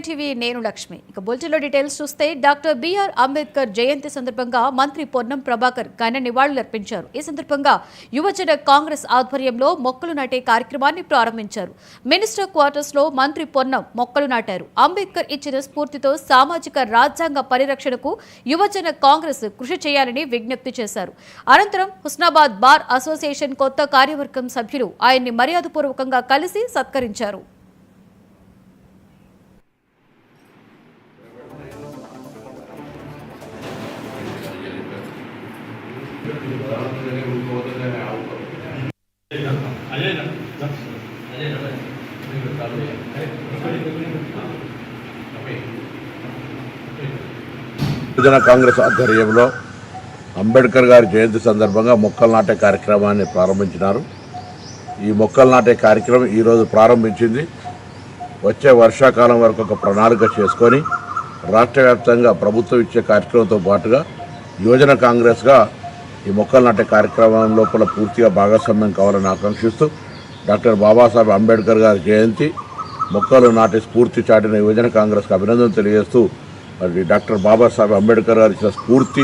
TV నేను లక్ష్మి. ఇక బులెటిన్లో డీటెయిల్స్ చూస్తే డాక్టర్ బిఆర్ అంబేద్కర్ జయంతి సందర్భంగా మంత్రి పొన్నం ప్రభాకర్ ఘన నివాళులర్పించారు. ఈ సందర్భంగా యువజన కాంగ్రెస్ ఆధ్వర్యంలో మొక్కలు నాటే కార్యక్రమాన్ని ప్రారంభించారు. మినిస్టర్ క్వార్టర్స్ లో మంత్రి పొన్నం మొక్కలు నాటారు. అంబేద్కర్ ఇచ్చిన స్ఫూర్తితో సామాజిక రాజ్యాంగ పరిరక్షణకు యువజన కాంగ్రెస్ కృషి చేయాలని విజ్ఞప్తి చేశారు. అనంతరం హుస్నాబాద్ బార్ అసోసియేషన్ కొత్త కార్యవర్గం సభ్యులు ఆయన్ని మర్యాదపూర్వకంగా కలిసి సత్కరించారు. యువజన కాంగ్రెస్ ఆధ్వర్యంలో అంబేద్కర్ గారి జయంతి సందర్భంగా మొక్కలు నాటే కార్యక్రమాన్ని ప్రారంభించినారు. ఈ మొక్కలు నాటే కార్యక్రమం ఈరోజు ప్రారంభించింది. వచ్చే వర్షాకాలం వరకు ఒక ప్రణాళిక చేసుకొని రాష్ట్ర వ్యాప్తంగా ప్రభుత్వం ఇచ్చే కార్యక్రమంతో పాటుగా యువజన కాంగ్రెస్గా ఈ మొక్కలు నాటే కార్యక్రమం లోపల పూర్తిగా భాగస్వామ్యం కావాలని ఆకాంక్షిస్తూ డాక్టర్ బాబాసాహెబ్ అంబేద్కర్ గారి జయంతి మొక్కలు నాటి స్ఫూర్తి చాటిన యువజన కాంగ్రెస్కి అభినందన తెలియజేస్తూ మరి డాక్టర్ బాబాసాహెబ్ అంబేద్కర్ గారు ఇచ్చిన స్ఫూర్తి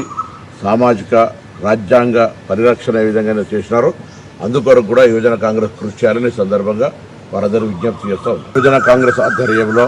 సామాజిక రాజ్యాంగ పరిరక్షణ ఏ విధంగా చేసినారో అందుకొరకు కూడా యువజన కాంగ్రెస్ కృషి చేయాలని సందర్భంగా వారందరూ విజ్ఞప్తి చేస్తాం. యువజన కాంగ్రెస్ ఆధ్వర్యంలో